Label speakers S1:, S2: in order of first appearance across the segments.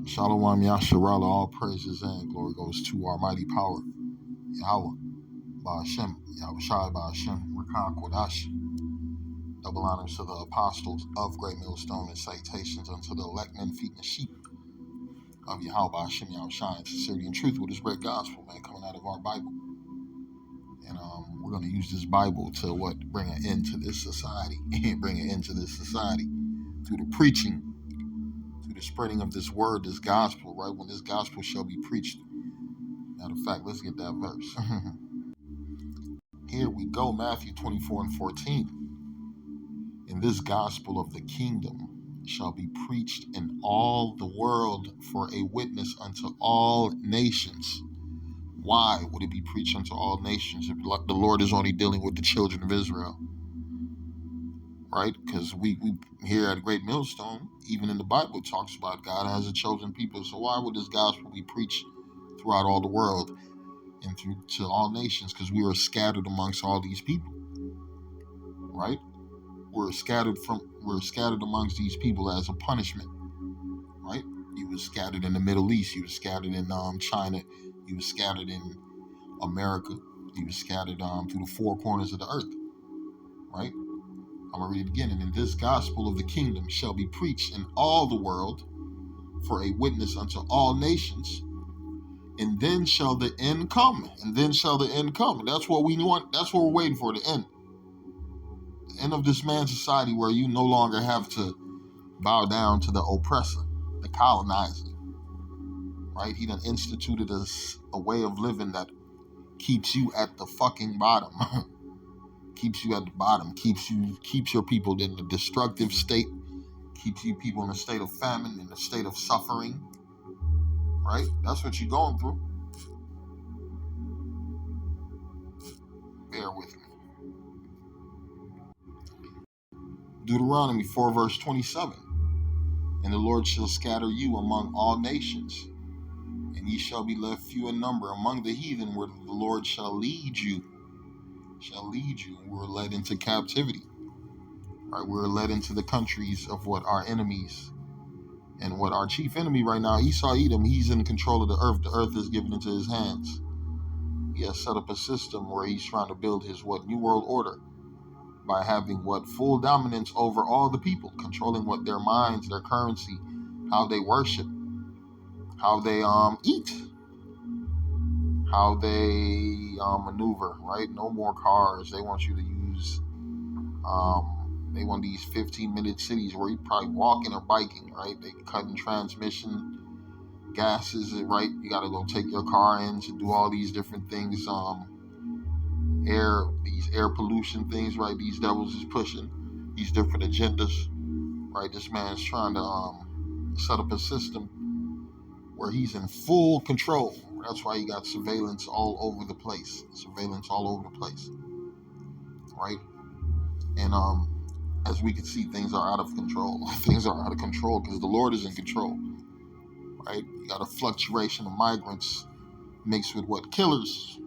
S1: Shalom Yasharala, all praises and glory goes to our mighty power, Yahweh, Ba'ashem, Yahweh Shai Ba'ashem, Rakan Kodash. Double honors to the apostles of Great Millstone and salutations unto the elect men feeding the sheep of Yahweh Ba'ashem, Yahweh Shai, in sincerity and truth with this great gospel, man, coming out of our Bible. And we're going to use this Bible to bring an end to this society, bring an end to this society through the preaching, through the spreading of this word, this gospel, right? When this gospel shall be preached. Matter of fact, let's get that verse. Here we go, Matthew 24 and 14. And this gospel of the kingdom shall be preached in all the world for a witness unto all nations. Why would it be preached unto all nations if the Lord is only dealing with the children of Israel? Right? Because we here at Great Millstone, even in the Bible, it talks about God has a chosen people. So why would this gospel be preached throughout all the world and through to all nations? Because we are scattered amongst all these people, right? We're scattered amongst these people as a punishment, right? You were scattered in the Middle East. You were scattered in China. You were scattered in America. You were scattered through the four corners of the earth, right? I'm going to read it again. And this gospel of the kingdom shall be preached in all the world for a witness unto all nations. And then shall the end come. And then shall the end come. And that's what we want. That's what we're waiting for, the end. The end of this man society where you no longer have to bow down to the oppressor, the colonizer, right? He done instituted a way of living that keeps you at the fucking bottom. Keeps you at the bottom, keeps your people in a destructive state, keeps you people in a state of famine, in a state of suffering, right? That's what you're going through. Bear with me. Deuteronomy 4 verse 27. And the Lord shall scatter you among all nations, and ye shall be left few in number among the heathen, where the Lord shall lead you. We're led into captivity, right? We're led into the countries of what our enemies, and what our chief enemy right now, Esau Edom, he's in control of the earth. The earth is given into his hands. He has set up a system where he's trying to build his New World Order by having full dominance over all the people, controlling their minds, their currency, how they worship, how they eat, how they maneuver, right? No more cars. They want you to use they want these 15-minute cities where you're probably walking or biking, right? They cutting transmission gases, right? You got to go take your car in to do all these different things. These air pollution things, right? These devils is pushing these different agendas, right? This man's trying to set up a system where he's in full control. That's why you got surveillance all over the place. Right? And as we can see, things are out of control. Things are out of control because the Lord is in control. Right? You got a fluctuation of migrants mixed with killers,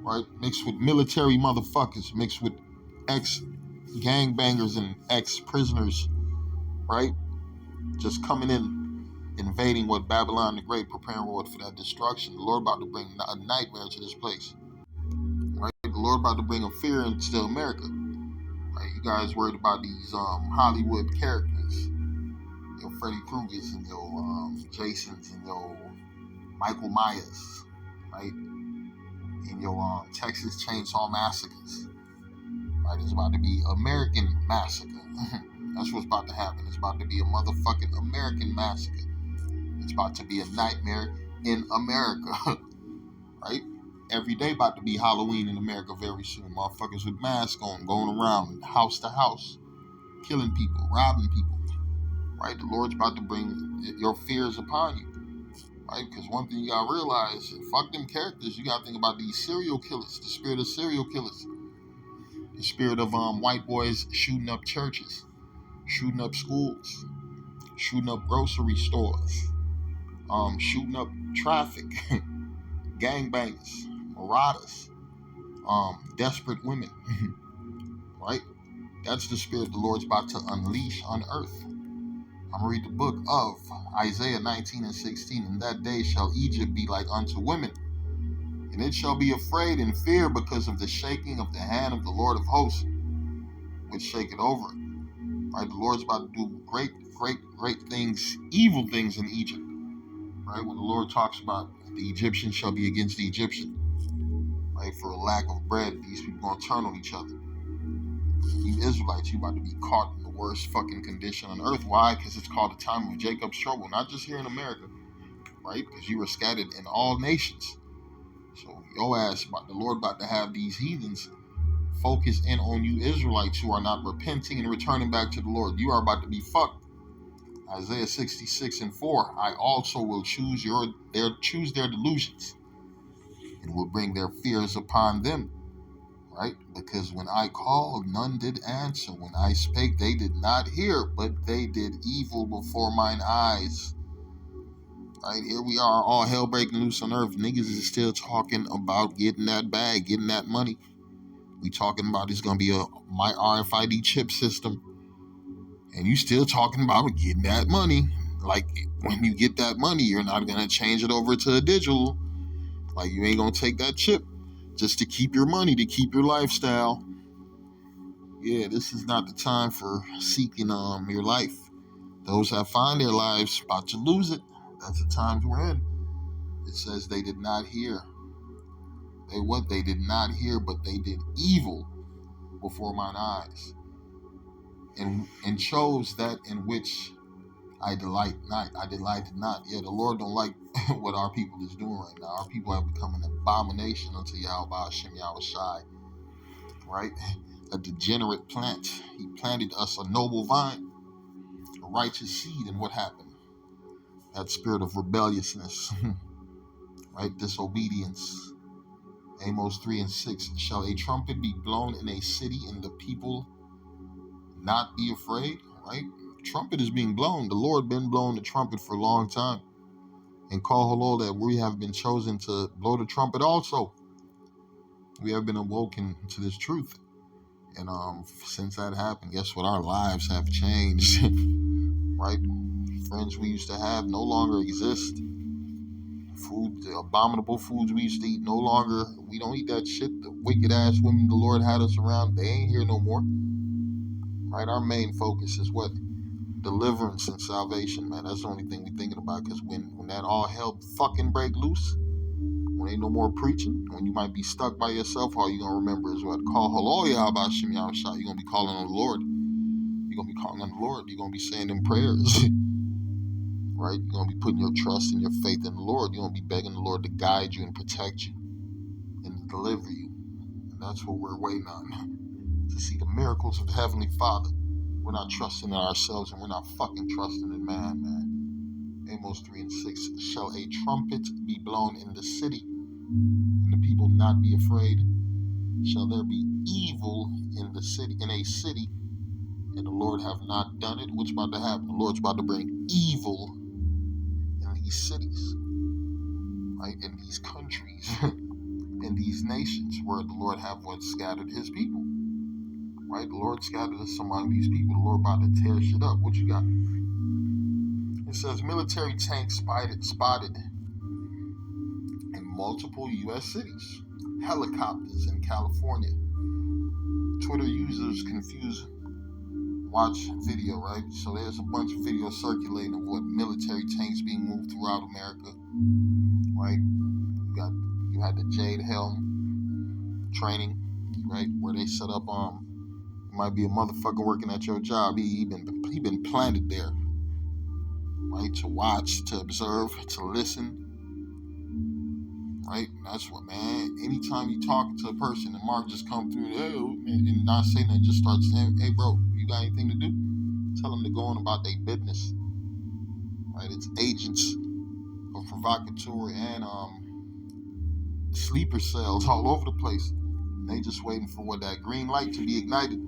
S1: right? Mixed with military motherfuckers, mixed with ex-gangbangers and ex-prisoners, right? Just coming in, invading Babylon the Great, preparing for that destruction. The Lord about to bring a nightmare to this place, right? The Lord about to bring a fear into America, right? You guys worried about these Hollywood characters, your Freddy Kruegers and your Jasons and your Michael Myers, right? And your Texas Chainsaw Massacres, right? It's about to be American Massacre. That's what's about to happen. It's about to be a motherfucking American Massacre. It's about to be a nightmare in America, right? Every day about to be Halloween in America very soon. Motherfuckers with masks on, going around house to house, killing people, robbing people, right? The Lord's about to bring your fears upon you, right? Because one thing you gotta realize, fuck them characters. You gotta think about these serial killers, the spirit of serial killers, the spirit of white boys shooting up churches, shooting up schools, shooting up grocery stores, shooting up traffic, gangbangers, marauders, desperate women, right? That's the spirit the Lord's about to unleash on earth. I'm going to read the book of Isaiah 19 and 16. In that day shall Egypt be like unto women, and it shall be afraid and fear because of the shaking of the hand of the Lord of hosts, which shake it over. Right? The Lord's about to do great things, evil things in Egypt. Right? When the Lord talks about the Egyptians shall be against the Egyptian. Right? For a lack of bread, these people going to turn on each other. You Israelites, you about to be caught in the worst fucking condition on earth. Why? Because it's called the time of Jacob's trouble. Not just here in America. Right? Because you were scattered in all nations. So your ass, the Lord about to have these heathens focus in on you Israelites who are not repenting and returning back to the Lord. You are about to be fucked. Isaiah 66 and 4. I also will choose their delusions and will bring their fears upon them. Right? Because when I called, none did answer. When I spake, they did not hear, but they did evil before mine eyes. Right? Here we are, all hell breaking loose on earth. Niggas is still talking about getting that bag, getting that money. We talking about it's going to be my RFID chip system. And you still talking about getting that money. Like, when you get that money, you're not going to change it over to a digital. Like, you ain't going to take that chip just to keep your money, to keep your lifestyle. Yeah, this is not the time for seeking your life. Those that find their lives about to lose it, that's the times we're in. It says they did not hear. They did not hear, but they did evil before mine eyes. And chose that in which I delighted not. Yeah, the Lord don't like what our people is doing right now. Our people have become an abomination unto Yahweh Hashem Yahweh Shai. Right? A degenerate plant. He planted us a noble vine, a righteous seed, and what happened? That spirit of rebelliousness, right? Disobedience. Amos 3 and 6. Shall a trumpet be blown in a city and the people not be afraid? Right? Trumpet is being blown. The Lord been blowing the trumpet for a long time. And call hello that we have been chosen to blow the trumpet also. We have been awoken to this truth. And since that happened, guess what? Our lives have changed. Right? Friends we used to have no longer exist. Food, the abominable foods we used to eat no longer. We don't eat that shit. The wicked ass women the Lord had us around, they ain't here no more. Right? Our main focus is what? Deliverance and salvation, man. That's the only thing we're thinking about. Because when that all hell fucking break loose, when ain't no more preaching, when you might be stuck by yourself, all you gonna remember is what? Call hello, Yahweh Shem Yahweh Shai. You're gonna be calling on the Lord. You're gonna be calling on the Lord. You're gonna be saying them prayers. Right? You're gonna be putting your trust and your faith in the Lord. You're gonna be begging the Lord to guide you and protect you and deliver you. And that's what we're waiting on. To see the miracles of the Heavenly Father. We're not trusting in ourselves and we're not fucking trusting in man. Amos 3 and 6. Shall a trumpet be blown in the city and the people not be afraid? Shall there be evil in a city, and the Lord have not done it? What's about to happen? The Lord's about to bring evil in these cities, right? In these countries, in these nations where the Lord have scattered his people. Right? The Lord scattered us among these people. The Lord about to tear shit up. What you got? It says military tanks spotted in multiple U.S. cities. Helicopters in California. Twitter users confused. Watch video, right? So there's a bunch of videos circulating of what military tanks being moved throughout America. Right? You had the Jade Helm training, right? Where they set up might be a motherfucker working at your job. He been planted there, right? To watch, to observe, to listen, right? That's what, man. Anytime you talk to a person and Mark just come through, hey, and not say nothing, just start saying, hey, bro, you got anything to do? Tell them to go on about their business, right? It's agents of provocateur and sleeper cells all over the place. They just waiting for that green light to be ignited.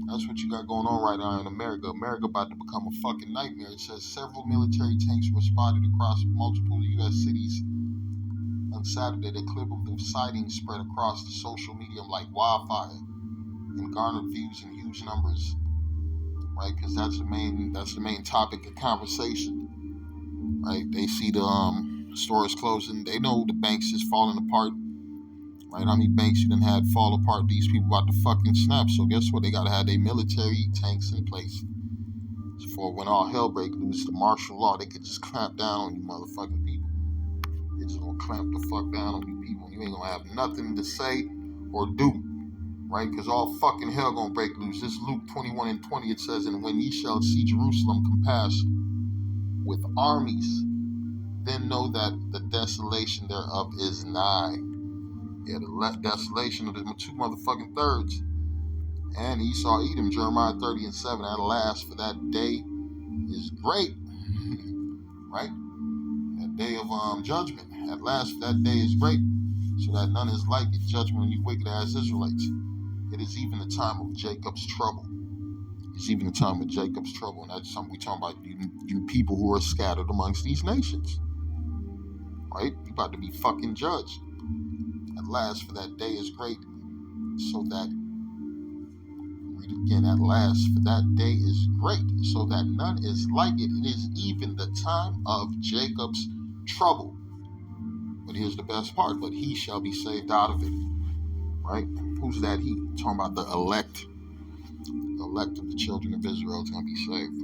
S1: That's what you got going on right now in America. America about to become a fucking nightmare. It says several military tanks were spotted across multiple U.S. cities on Saturday. The clip of the sighting spread across the social media like wildfire and garnered views in huge numbers. right? Because that's the main topic of conversation, right? They see the stores closing. They know the banks is falling apart, right? How many banks you done had fall apart? These people about to fucking snap. So guess what? They gotta have their military tanks in place. For when all hell break loose, the martial law, they could just clamp down on you motherfucking people. They just gonna clamp the fuck down on you people. You ain't gonna have nothing to say or do, right? Because all fucking hell gonna break loose. This Luke 21:20, it says, and when ye shall see Jerusalem compassed with armies, then know that the desolation thereof is nigh. Yeah, the desolation of the two motherfucking thirds. And Esau Edom, Jeremiah 30:7, at last, for that day is great. Right? That day of judgment. At last, that day is great, so that none is like it. Judgment on you wicked ass Israelites. It is even the time of Jacob's trouble. It's even the time of Jacob's trouble, and that's something we talking about. You people who are scattered amongst these nations, right? You about to be fucking judged. At last, for that day is great, so that, read it again, at last, for that day is great, so that none is like it. It is even the time of Jacob's trouble. But here's the best part, but he shall be saved out of it, right? Who's that he? Talking about the elect. The elect of the children of Israel is going to be saved.